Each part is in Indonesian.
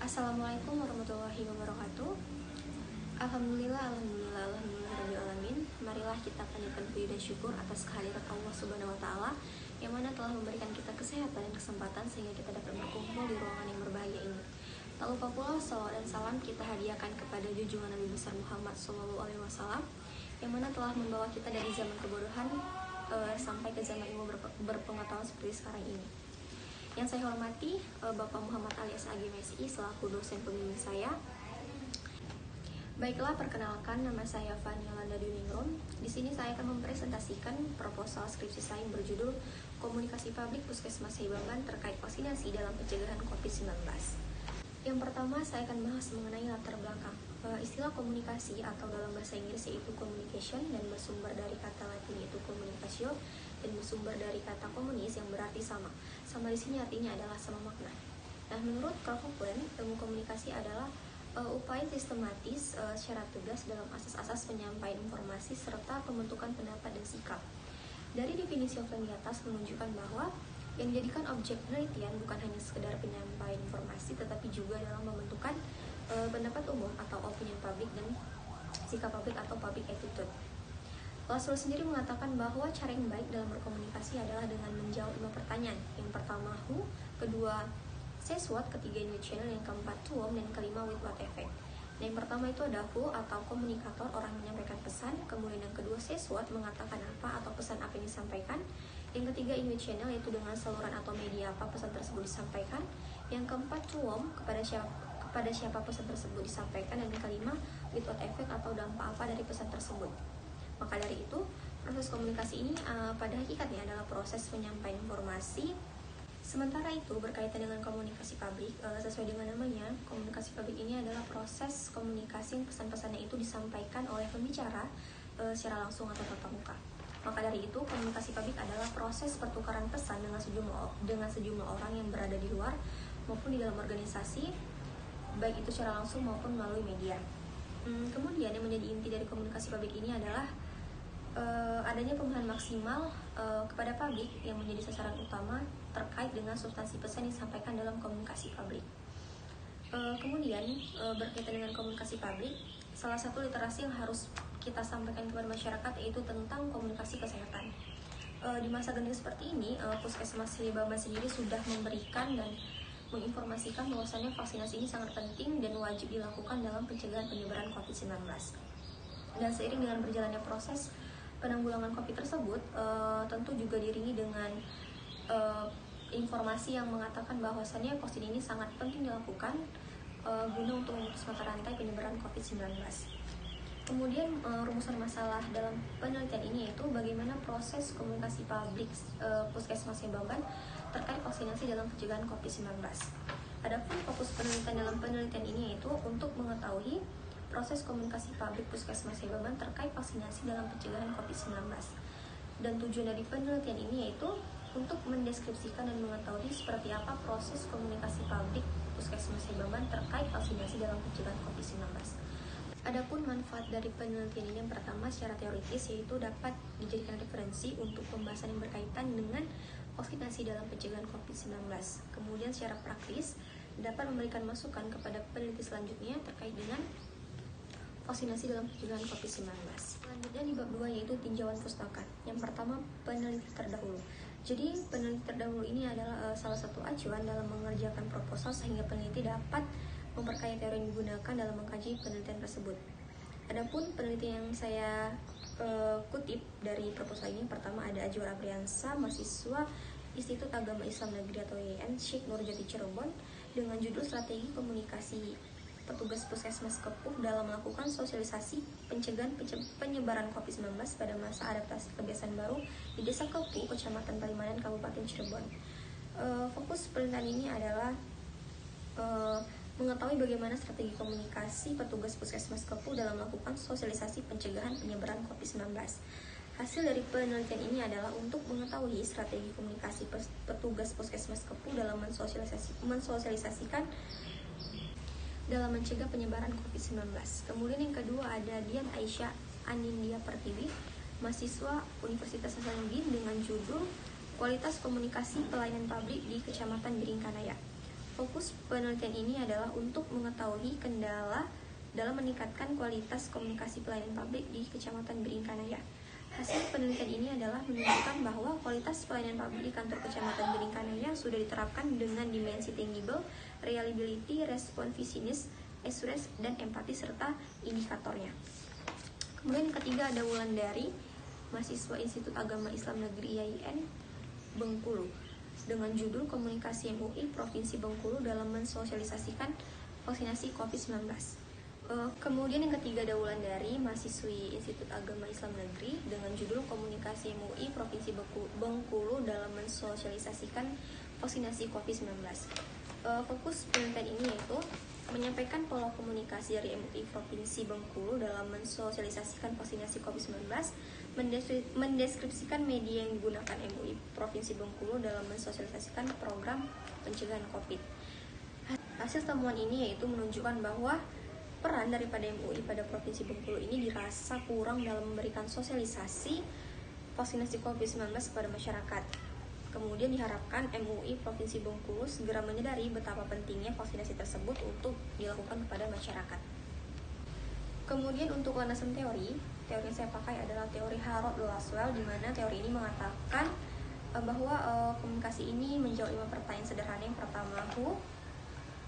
Assalamualaikum warahmatullahi wabarakatuh. Alhamdulillah. Marilah kita panjatkan puji dan syukur atas kehadirat Allah Subhanahu wa taala yang mana telah memberikan kita kesehatan dan kesempatan sehingga kita dapat berkumpul di ruangan yang berbahagia ini. Tak lupa pula salawat dan salam kita hadiahkan kepada junjungan Nabi besar Muhammad SAW yang mana telah membawa kita dari zaman kebodohan sampai ke zaman ilmu berpengetahuan seperti sekarang ini. Yang saya hormati Bapak Muhammad alias Agi MSI selaku dosen pembimbing saya. Baiklah, perkenalkan, nama saya Fani Yolanda Duningrum. Di sini saya akan mempresentasikan proposal skripsi saya yang berjudul Komunikasi Publik Puskesmas Saibangan terkait vaksinasi dalam pencegahan COVID-19. Yang pertama, saya akan bahas mengenai latar belakang. Istilah komunikasi atau dalam bahasa Inggris yaitu communication dan bersumber dari kata Latin yaitu communicatio dan bersumber dari kata komunis yang berarti sama. Sama di sini artinya adalah sama makna. Nah, menurut Karl Popper, ilmu komunikasi adalah upaya sistematis secara tegas dalam asas-asas penyampaian informasi serta pembentukan pendapat dan sikap. Dari definisi yang di atas menunjukkan bahwa yang dijadikan objek penelitian bukan hanya sekedar penyampaian informasi, tetapi juga dalam membentukan pendapat umum atau opinion publik dan sikap publik atau public attitude. Laswell sendiri mengatakan bahwa cara yang baik dalam berkomunikasi adalah dengan menjawab 5 pertanyaan. Yang pertama who, kedua says what, ketiga in which channel, yang keempat to whom, dan kelima with what effect. Yang pertama itu ada who atau komunikator, orang menyampaikan pesan. Kemudian yang kedua says what, mengatakan apa atau pesan apa yang disampaikan. Yang ketiga in which channel, yaitu dengan saluran atau media apa pesan tersebut disampaikan. Yang keempat to whom, kepada siapa pesan tersebut disampaikan. Dan yang kelima with what effect atau dampak apa dari pesan tersebut. Maka dari itu, proses komunikasi ini pada hakikatnya adalah proses penyampaian informasi. Sementara itu, berkaitan dengan komunikasi publik, sesuai dengan namanya, komunikasi publik ini adalah proses komunikasi yang pesan-pesannya itu disampaikan oleh pembicara secara langsung atau tatap muka. Maka dari itu, komunikasi publik adalah proses pertukaran pesan dengan sejumlah orang yang berada di luar maupun di dalam organisasi, baik itu secara langsung maupun melalui media. Kemudian yang menjadi inti dari komunikasi publik ini adalah adanya pemahaman maksimal kepada publik yang menjadi sasaran utama terkait dengan substansi pesan yang disampaikan dalam komunikasi publik. Kemudian berkaitan dengan komunikasi publik, salah satu literasi yang harus kita sampaikan kepada masyarakat yaitu tentang komunikasi kesehatan. Di masa genting seperti ini, Puskesmas Saibangan sendiri sudah memberikan dan menginformasikan bahwasannya vaksinasi ini sangat penting dan wajib dilakukan dalam pencegahan penyebaran COVID-19. Dan seiring dengan berjalannya proses penanggulangan COVID tersebut, tentu juga diiringi dengan informasi yang mengatakan bahwasannya vaksin ini sangat penting dilakukan guna untuk memutus mata rantai penyebaran COVID-19. Kemudian rumusan masalah dalam penelitian ini yaitu bagaimana proses komunikasi publik Puskesmas Saibangan terkait vaksinasi dalam pencegahan COVID-19. Adapun fokus penelitian dalam penelitian ini yaitu untuk mengetahui proses komunikasi publik Puskesmas Saibangan terkait vaksinasi dalam pencegahan COVID-19. Dan tujuan dari penelitian ini yaitu untuk mendeskripsikan dan mengetahui seperti apa proses komunikasi publik Puskesmas Saibangan terkait vaksinasi dalam pencegahan COVID-19. Adapun manfaat dari penelitian ini yang pertama secara teoritis yaitu dapat dijadikan referensi untuk pembahasan yang berkaitan dengan vaksinasi dalam pencegahan COVID-19. Kemudian secara praktis dapat memberikan masukan kepada peneliti selanjutnya terkait dengan vaksinasi dalam pencegahan COVID-19. Selanjutnya di bab 2 yaitu tinjauan pustaka. Yang pertama peneliti terdahulu. Jadi peneliti terdahulu ini adalah salah satu acuan dalam mengerjakan proposal sehingga peneliti dapat memperkaya teori yang digunakan dalam mengkaji penelitian tersebut. Adapun peneliti yang saya kutip dari proposal ini, pertama ada Ajwar Abriansa, mahasiswa Institut Agama Islam Negeri atau IAIN Syekh Nurjati Cirebon, dengan judul Strategi Komunikasi Petugas Puskesmas Kepuh dalam melakukan sosialisasi pencegahan penyebaran COVID-19 pada masa adaptasi kebiasaan baru di Desa Kepuh, Kecamatan Palimanan, Kabupaten Cirebon. Fokus penelitian ini adalah mengetahui bagaimana strategi komunikasi petugas Puskesmas Kepuh dalam melakukan sosialisasi pencegahan penyebaran COVID-19. Hasil dari penelitian ini adalah untuk mengetahui strategi komunikasi petugas Puskesmas Kepuh dalam mensosialisasikan dalam mencegah penyebaran COVID-19. Kemudian yang kedua ada Dian Aisyah Anindya Pertiwi, mahasiswa Universitas Hasanuddin, dengan judul Kualitas Komunikasi Pelayanan Pabrik di Kecamatan Biringkanaya. Fokus penelitian ini adalah untuk mengetahui kendala dalam meningkatkan kualitas komunikasi pelayanan publik di Kecamatan Beringkanaya. Hasil penelitian ini adalah menunjukkan bahwa kualitas pelayanan publik di kantor Kecamatan Beringkanaya sudah diterapkan dengan dimensi tangible, reliability, responsiveness, assurance, dan empati serta indikatornya. Kemudian yang ketiga ada Wulandari, mahasiswa Institut Agama Islam Negeri IAIN Bengkulu, dengan judul Komunikasi MUI Provinsi Bengkulu dalam mensosialisasikan vaksinasi COVID-19. Kemudian yang ketiga ada Wulandari, mahasiswi Institut Agama Islam Negeri, dengan judul Komunikasi MUI Provinsi Bengkulu dalam mensosialisasikan vaksinasi COVID-19. Fokus penelitian ini yaitu menyampaikan pola komunikasi dari MUI Provinsi Bengkulu dalam mensosialisasikan vaksinasi COVID-19, mendeskripsikan media yang digunakan MUI Provinsi Bengkulu dalam mensosialisasikan program pencegahan COVID. Hasil temuan ini yaitu menunjukkan bahwa peran daripada MUI pada Provinsi Bengkulu ini dirasa kurang dalam memberikan sosialisasi vaksinasi COVID-19 kepada masyarakat. Kemudian diharapkan MUI Provinsi Bengkulu segera menyadari betapa pentingnya vaksinasi tersebut untuk dilakukan kepada masyarakat. Kemudian untuk landasan teori yang saya pakai adalah teori Harrod-Laswell, di mana teori ini mengatakan bahwa komunikasi ini menjawab 5 pertanyaan sederhana. Yang pertama, who,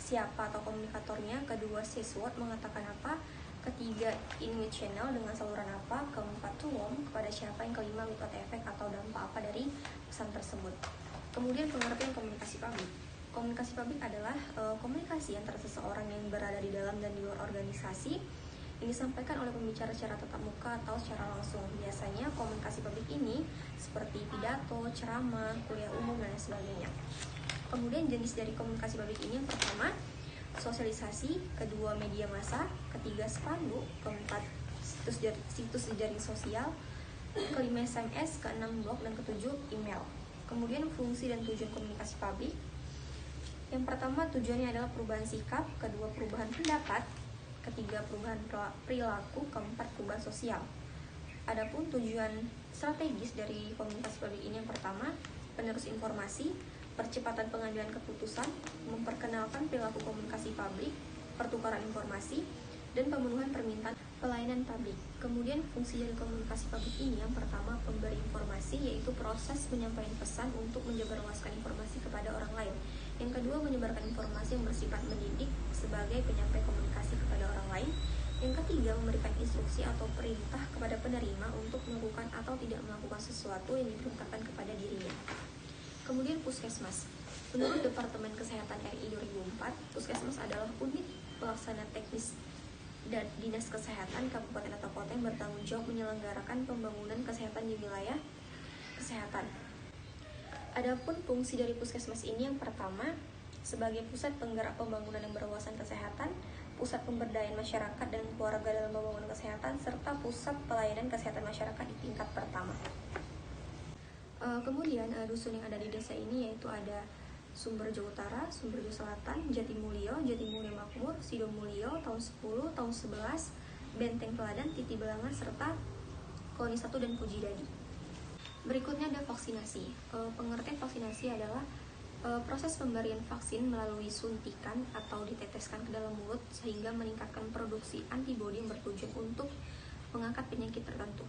siapa atau komunikatornya. Kedua, says what, mengatakan apa. Ketiga, in which channel, dengan saluran apa. Keempat, to whom, kepada siapa. Yang kelima, with what effect atau dampak apa dari pesan tersebut. Kemudian pengertian komunikasi publik. Komunikasi publik adalah komunikasi antara seseorang yang berada di dalam dan di luar organisasi yang disampaikan oleh pembicara secara tatap muka atau secara langsung. Biasanya komunikasi publik ini seperti pidato, ceramah, kuliah umum, dan sebagainya. Kemudian jenis dari komunikasi publik ini yang pertama, sosialisasi. Kedua, media massa. Ketiga, spanduk. Keempat, situs jejaring sosial. Kelima, SMS. Keenam, blog. Dan ketujuh, email. Kemudian fungsi dan tujuan komunikasi publik. Yang pertama, tujuannya adalah perubahan sikap. Kedua, perubahan pendapat. Ketiga, perubahan perilaku. Keempat, perubahan sosial. Adapun tujuan strategis dari komunikasi publik ini yang pertama, penerus informasi, percepatan pengambilan keputusan, memperkenalkan perilaku komunikasi publik, pertukaran informasi, dan pemenuhan permintaan pelayanan publik. Kemudian fungsi dari komunikasi publik ini yang pertama, pemberi informasi, yaitu proses menyampaikan pesan untuk menyebarluaskan informasi kepada orang lain. Yang kedua, menyebarkan informasi yang bersifat mendidik sebagai penyampai komunikasi kepada orang lain. Yang ketiga, memberikan instruksi atau perintah kepada penerima untuk melakukan atau tidak melakukan sesuatu yang diperintahkan kepada dirinya. Kemudian puskesmas. Menurut Departemen Kesehatan RI 2004, puskesmas adalah unit pelaksana teknis dan Dinas Kesehatan Kabupaten atau Kota yang bertanggung jawab menyelenggarakan pembangunan kesehatan di wilayah kesehatan. Adapun fungsi dari puskesmas ini yang pertama, sebagai pusat penggerak pembangunan yang berwawasan kesehatan, pusat pemberdayaan masyarakat dan keluarga dalam pembangunan kesehatan, serta pusat pelayanan kesehatan masyarakat di tingkat pertama. Kemudian dusun yang ada di desa ini yaitu ada Sumberjo Utara, Sumberjo Selatan, Jatimulyo, Jatimulyo Makmur, Sidomulyo, tahun 10, tahun 11, Benteng Teladan, Titi Belangan, serta Koloni 1 dan Pujidadi. Berikutnya ada vaksinasi. Pengertian vaksinasi adalah proses pemberian vaksin melalui suntikan atau diteteskan ke dalam mulut sehingga meningkatkan produksi antibodi yang bertujuan untuk mengangkat penyakit tertentu.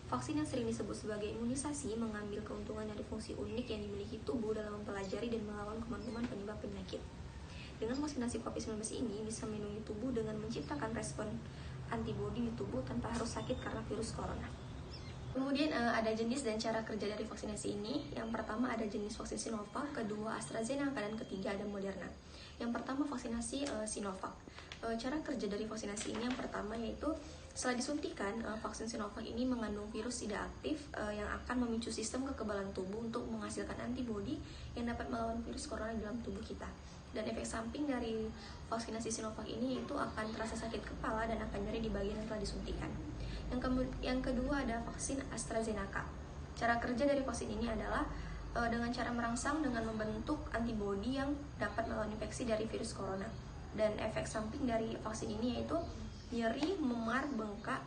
Vaksin yang sering disebut sebagai imunisasi mengambil keuntungan dari fungsi unik yang dimiliki tubuh dalam mempelajari dan melawan kuman-kuman penyebab penyakit. Dengan vaksinasi COVID-19 ini bisa melindungi tubuh dengan menciptakan respon antibodi di tubuh tanpa harus sakit karena virus corona. Kemudian ada jenis dan cara kerja dari vaksinasi ini. Yang pertama ada jenis vaksin Sinovac, kedua AstraZeneca, dan ketiga ada Moderna. Yang pertama vaksinasi Sinovac. Cara kerja dari vaksinasi ini yang pertama yaitu setelah disuntikan, vaksin Sinovac ini mengandung virus tidak aktif yang akan memicu sistem kekebalan tubuh untuk menghasilkan antibodi yang dapat melawan virus corona di dalam tubuh kita. Dan efek samping dari vaksinasi Sinovac ini itu akan terasa sakit kepala dan akan nyeri di bagian yang telah disuntikan. Yang kedua ada vaksin AstraZeneca. Cara kerja dari vaksin ini adalah dengan cara merangsang dengan membentuk antibodi yang dapat melawan infeksi dari virus corona. Dan efek samping dari vaksin ini yaitu nyeri, memar, bengkak,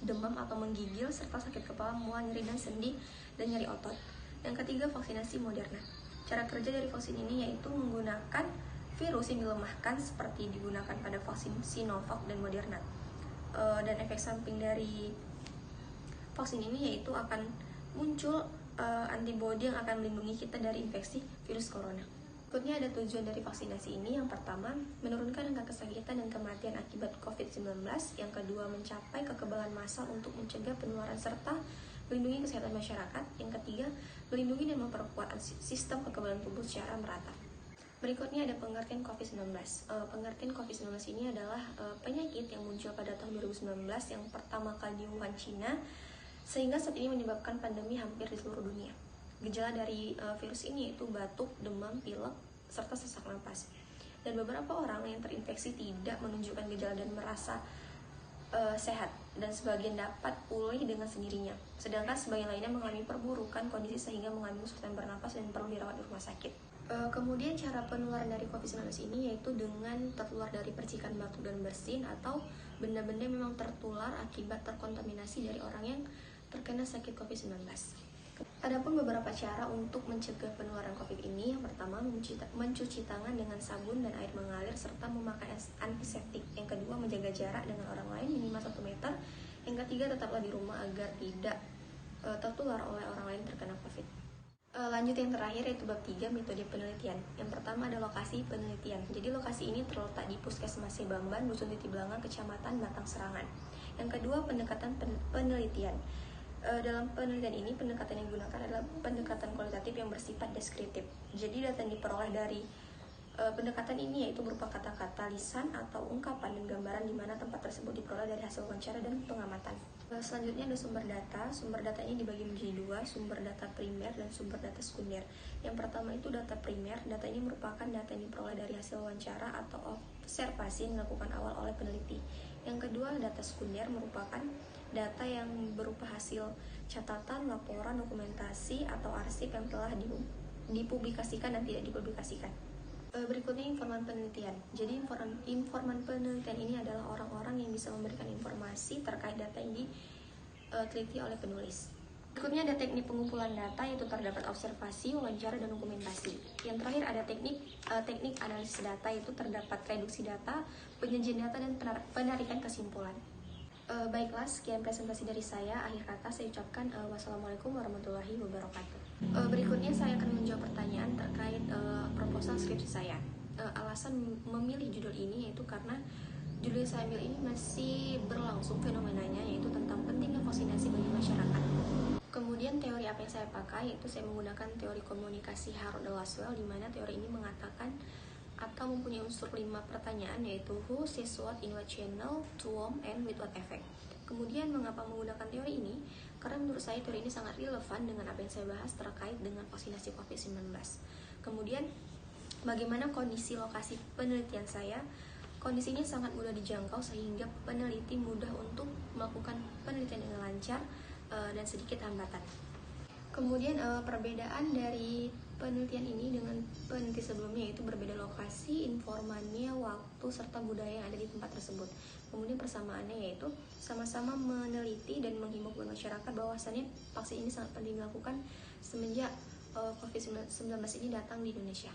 demam atau menggigil, serta sakit kepala, mual, nyeri dan sendi, dan nyeri otot. Yang ketiga vaksinasi Moderna. Cara kerja dari vaksin ini yaitu menggunakan virus yang dilemahkan seperti digunakan pada vaksin Sinovac dan Moderna. Dan efek samping dari vaksin ini yaitu akan muncul antibodi yang akan melindungi kita dari infeksi virus corona. Berikutnya ada tujuan dari vaksinasi ini. Yang pertama, menurunkan angka kesakitan dan kematian akibat COVID-19. Yang kedua, mencapai kekebalan massal untuk mencegah penularan serta melindungi kesehatan masyarakat. Yang ketiga, melindungi dan memperkuat sistem kekebalan tubuh secara merata. Berikutnya ada pengertian COVID-19. Pengertian COVID-19 ini adalah penyakit yang muncul pada tahun 2019 yang pertama kali di Wuhan, China, sehingga saat ini menyebabkan pandemi hampir di seluruh dunia. Gejala dari virus ini yaitu batuk, demam, pilek, serta sesak napas. Dan beberapa orang yang terinfeksi tidak menunjukkan gejala dan merasa sehat, dan sebagian dapat pulih dengan sendirinya. Sedangkan sebagian lainnya mengalami perburukan kondisi sehingga mengalami kesulitan bernapas dan perlu dirawat di rumah sakit. Kemudian cara penularan dari COVID-19 ini yaitu dengan tertular dari percikan batuk dan bersin atau benda-benda yang memang tertular akibat terkontaminasi dari orang yang terkena sakit COVID-19. Adapun beberapa cara untuk mencegah penularan COVID ini, yang pertama mencuci tangan dengan sabun dan air mengalir serta memakai antiseptik. Yang kedua, menjaga jarak dengan orang lain minimal 1 meter. Yang ketiga, tetaplah di rumah agar tidak tertular oleh orang lain terkena COVID. Lanjut yang terakhir yaitu bab 3, metode penelitian. Yang pertama ada lokasi penelitian. Jadi lokasi ini terletak di Puskesmas Sebamban, Dusun Titibelanga, Kecamatan Batang Serangan. Yang kedua, pendekatan penelitian. Dalam penelitian ini, pendekatan yang digunakan adalah pendekatan kualitatif yang bersifat deskriptif. Jadi data yang diperoleh dari pendekatan ini yaitu berupa kata-kata, lisan, atau ungkapan dan gambaran di mana tempat tersebut diperoleh dari hasil wawancara dan pengamatan. Selanjutnya ada sumber data. Sumber data ini dibagi menjadi 2, sumber data primer dan sumber data sekunder. Yang pertama itu data primer. Data ini merupakan data yang diperoleh dari hasil wawancara atau observasi yang dilakukan awal oleh peneliti. Yang kedua, data sekunder merupakan data yang berupa hasil catatan, laporan, dokumentasi, atau arsip yang telah dipublikasikan dan tidak dipublikasikan. Berikutnya informan penelitian. Jadi informan penelitian ini adalah orang-orang yang bisa memberikan informasi terkait data yang diteliti oleh penulis. Berikutnya ada teknik pengumpulan data, yaitu terdapat observasi, wawancara, dan dokumentasi. Yang terakhir ada teknik analisis data, yaitu terdapat reduksi data, penyajian data, dan penarikan kesimpulan. Baiklah, sekian presentasi dari saya. Akhir kata saya ucapkan wassalamualaikum warahmatullahi wabarakatuh. Berikutnya saya akan menjawab pertanyaan terkait proposal skripsi saya. Alasan memilih judul ini yaitu karena judul yang saya ambil ini masih berlangsung fenomenanya, yaitu tentang pentingnya vaksinasi bagi masyarakat. Kemudian teori apa yang saya pakai, yaitu saya menggunakan teori komunikasi Harold Laswell, di mana teori ini mengatakan atau mempunyai unsur 5 pertanyaan, yaitu who, says what, in what channel, to whom, and with what effect. Kemudian mengapa menggunakan teori ini? Karena menurut saya teori ini sangat relevan dengan apa yang saya bahas terkait dengan vaksinasi COVID-19. Kemudian bagaimana kondisi lokasi penelitian saya? Kondisinya sangat mudah dijangkau sehingga peneliti mudah untuk melakukan penelitian dengan lancar dan sedikit hambatan. Kemudian perbedaan dari penelitian ini dengan peneliti sebelumnya yaitu berbeda lokasi, informannya, waktu, serta budaya yang ada di tempat tersebut. Kemudian persamaannya yaitu sama-sama meneliti dan menghimbau kepada masyarakat bahwasannya vaksin ini sangat penting dilakukan semenjak COVID-19 ini datang di Indonesia.